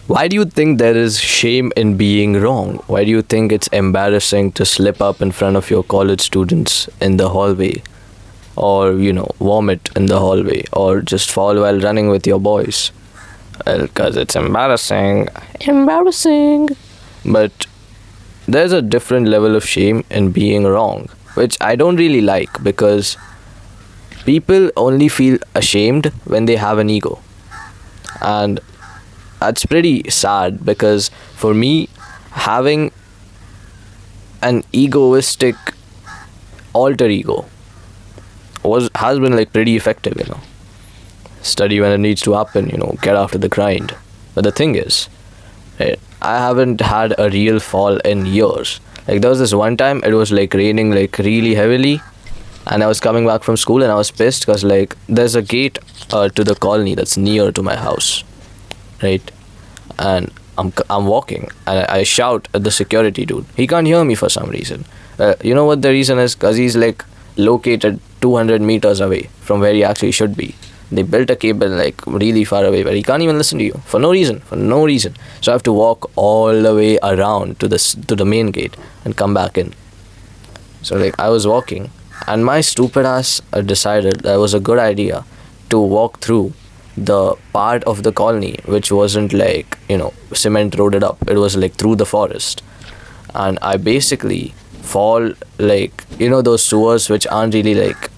Why do you think there is shame in being wrong? Why do you think it's embarrassing to slip up in front of your college students in the hallway? Or, vomit in the hallway? Or just fall while running with your boys? Well, because it's embarrassing. Embarrassing. But there's a different level of shame in being wrong, which I don't really like because people only feel ashamed when they have an ego. And that's pretty sad because for me, having an egoistic alter ego has been like pretty effective. Study when it needs to happen, get after the grind. But the thing is, I haven't had a real fall in years. Like there was this one time it was like raining like really heavily, and I was coming back from school and I was pissed because like there's a gate to the colony that's near to my house, right? And I'm walking and I shout at the security dude. He can't hear me for some reason. You know what the reason is? Because he's like located 200 meters away from where he actually should be. They built a cable like really far away where he can't even listen to you for no reason. So I have to walk all the way around to the main gate and come back in. So like I was walking and my stupid ass decided that it was a good idea to walk through the part of the colony which wasn't like cement roaded up. It was like through the forest, and I basically fall like those sewers which aren't really like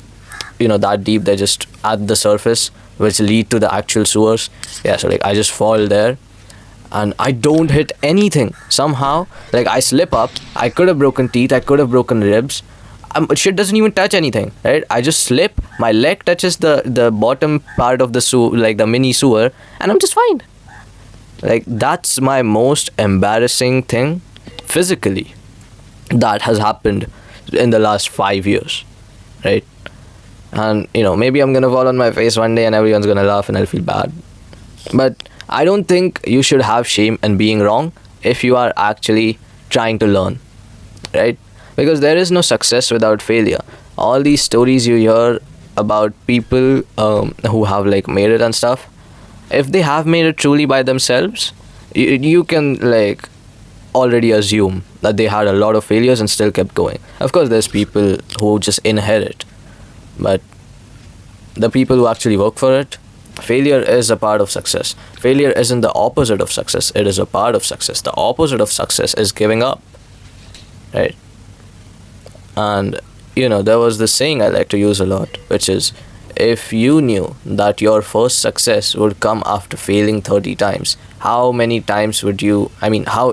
that deep. They're just at the surface which lead to the actual sewers. Yeah, so like I just fall there and I don't hit anything. Somehow like I slip up. I could have broken teeth, I could have broken ribs. Shit doesn't even touch anything, right? I just slip, my leg touches the bottom part of the sewer, like the mini sewer, and I'm just fine. Like that's my most embarrassing thing physically that has happened in the last 5 years, right? And maybe I'm gonna fall on my face one day and everyone's gonna laugh and I'll feel bad. But I don't think you should have shame in being wrong if you are actually trying to learn, right? Because there is no success without failure. All these stories you hear about people who have like made it and stuff, if they have made it truly by themselves, you can like already assume that they had a lot of failures and still kept going. Of course there's people who just inherit, but the people who actually work for it, failure is a part of success. Failure isn't the opposite of success, it is a part of success. The opposite of success is giving up, right? And there was this saying I like to use a lot, which is, if you knew that your first success would come after failing 30 times, how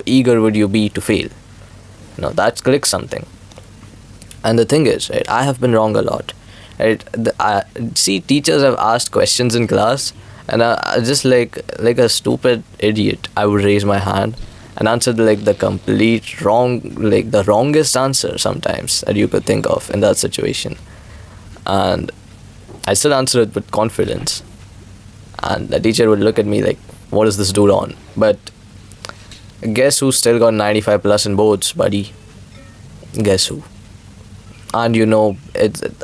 eager would you be to fail? That clicks something. And the thing is, right, I have been wrong a lot. Right? See, teachers have asked questions in class, and I just like a stupid idiot, I would raise my hand and answer the complete wrong, like the wrongest answer sometimes that you could think of in that situation. And I still answer it with confidence. And the teacher would look at me like, what is this dude on? But guess who still got 95 plus in boards, buddy? Guess who? And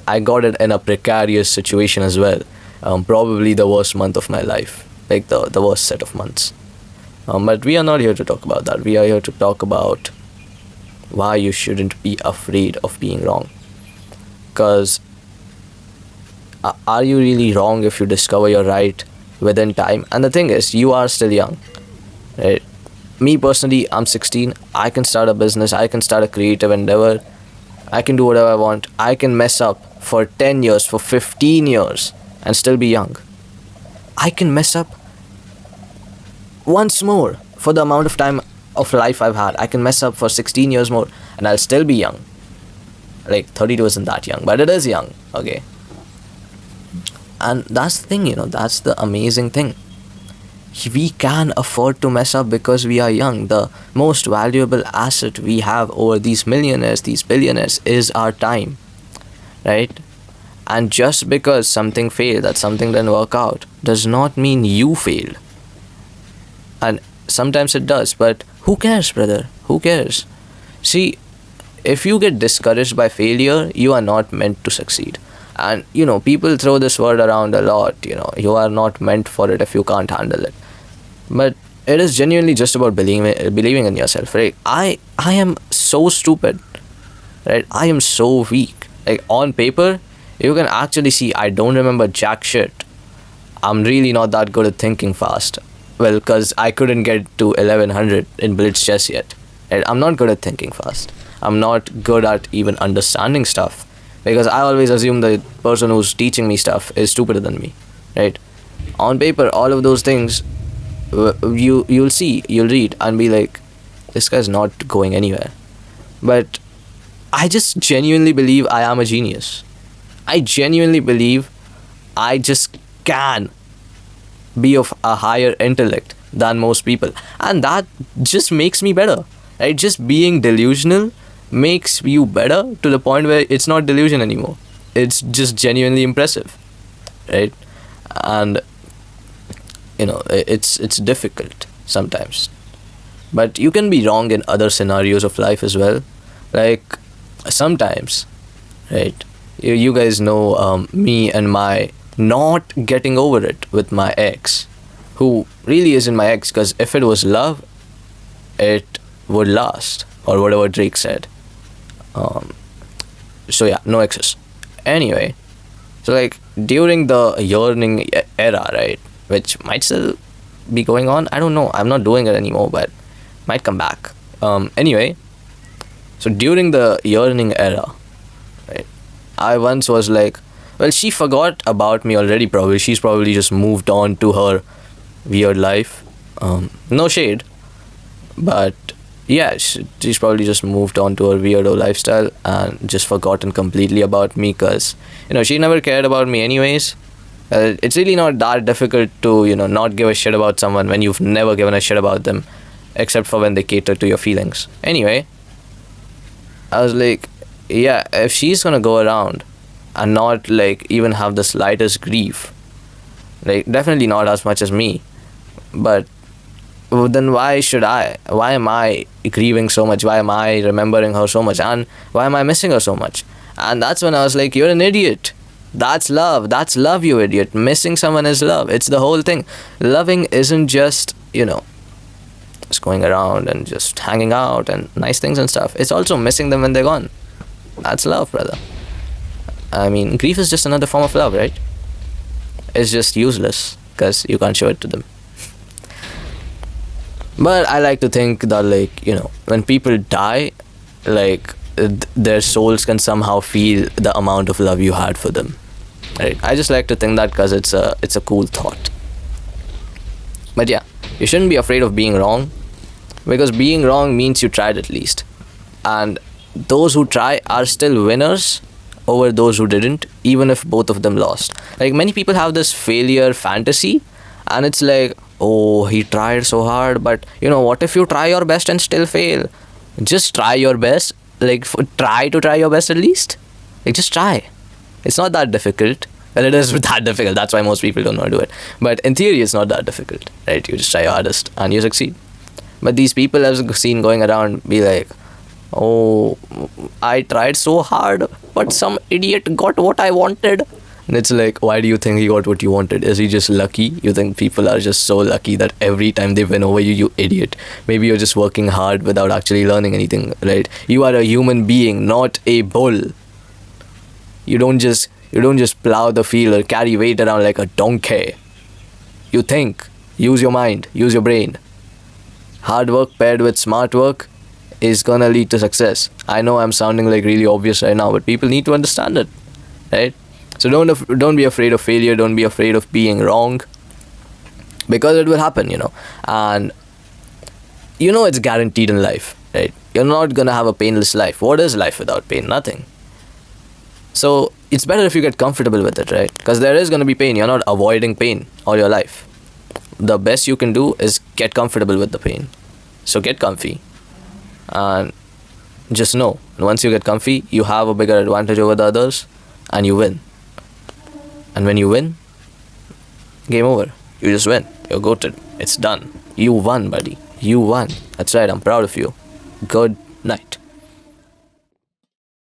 I got it in a precarious situation as well. Probably the worst month of my life. Like the worst set of months. But we are not here to talk about that. We are here to talk about why you shouldn't be afraid of being wrong. Because are you really wrong if you discover you're right within time? And the thing is, you are still young, right? Me personally, I'm 16. I can start a business. I can start a creative endeavor. I can do whatever I want. I can mess up for 10 years, for 15 years and still be young. I can mess up once more for the amount of time of life I've had. I can mess up for 16 years more and I'll still be young. Like 32 isn't that young, but it is young, okay? And that's the thing, that's the amazing thing. We can afford to mess up because we are young. The most valuable asset we have over these millionaires, these billionaires, is our time, right? And just because something failed, that something didn't work out, does not mean you failed. And sometimes it does, but who cares, brother? Who cares? See, if you get discouraged by failure, you are not meant to succeed. And people throw this word around a lot, you are not meant for it if you can't handle it. But it is genuinely just about believing in yourself, right? I am so stupid, right? I am so weak. Like on paper, you can actually see I don't remember jack shit. I'm really not that good at thinking fast. Well, because I couldn't get to 1100 in Blitz chess yet. Right? I'm not good at thinking fast. I'm not good at even understanding stuff. Because I always assume the person who's teaching me stuff is stupider than me. Right? On paper, all of those things, you'll read and be like, this guy's not going anywhere. But I just genuinely believe I am a genius. I genuinely believe I just can be of a higher intellect than most people, and that just makes me better, right? Just being delusional makes you better to the point where it's not delusion anymore, it's just genuinely impressive, right? And it's difficult sometimes, but you can be wrong in other scenarios of life as well. Like sometimes, right? You guys know me and my not getting over it with my ex, who really isn't my ex, because if it was love, it would last, or whatever Drake said. So yeah, no exes. Anyway, so like during the yearning era, right, which might still be going on. I don't know. I'm not doing it anymore, but might come back. Anyway, so during the yearning era, right, I once was like, well, she forgot about me already, probably. She's probably just moved on to her weird life. No shade, but yeah, she's probably just moved on to her weirdo lifestyle and just forgotten completely about me, because, she never cared about me anyways. It's really not that difficult to, not give a shit about someone when you've never given a shit about them, except for when they cater to your feelings. Anyway, I was like, yeah, if she's gonna go around and not like even have the slightest grief, like definitely not as much as me, but then why should I? Why am I grieving so much? Why am I remembering her so much? And why am I missing her so much? And that's when I was like, you're an idiot. That's love. That's love, you idiot. Missing someone is love. It's the whole thing. Loving isn't just, just going around and just hanging out and nice things and stuff. It's also missing them when they're gone. That's love, brother. I mean, grief is just another form of love, right? It's just useless because you can't show it to them. But I like to think that, like, when people die, like, their souls can somehow feel the amount of love you had for them, right? I just like to think that because it's a cool thought. But yeah, you shouldn't be afraid of being wrong, because being wrong means you tried at least. And those who try are still winners over those who didn't, even if both of them lost. Like, many people have this failure fantasy, and it's like, oh, he tried so hard, but what if you try your best and still fail? Just try your best. Like, try your best at least. Like, just try. It's not that difficult. Well, it is that difficult. That's why most people don't know how to do it. But in theory, it's not that difficult, right? You just try your hardest and you succeed. But these people I've seen going around be like, oh, I tried so hard, but some idiot got what I wanted. And it's like, why do you think he got what you wanted? Is he just lucky? You think people are just so lucky that every time they win over you, you idiot. Maybe you're just working hard without actually learning anything, right? You are a human being, not a bull. You don't just plow the field or carry weight around like a donkey. You think. Use your mind. Use your brain. Hard work paired with smart work is gonna lead to success. I know I'm sounding like really obvious right now, but people need to understand it, right? So don't be afraid of failure. Don't be afraid of being wrong, because it will happen, and it's guaranteed in life, right? You're not gonna have a painless life. What is life without pain? Nothing. So it's better if you get comfortable with it, right? Because there is gonna be pain. You're not avoiding pain all your life. The best you can do is get comfortable with the pain. So get comfy, and just know, once you get comfy, you have a bigger advantage over the others, and you win. And when you win, game over. You just win. You're goated. It's done. You won, buddy. You won. That's right. I'm proud of you. Good night.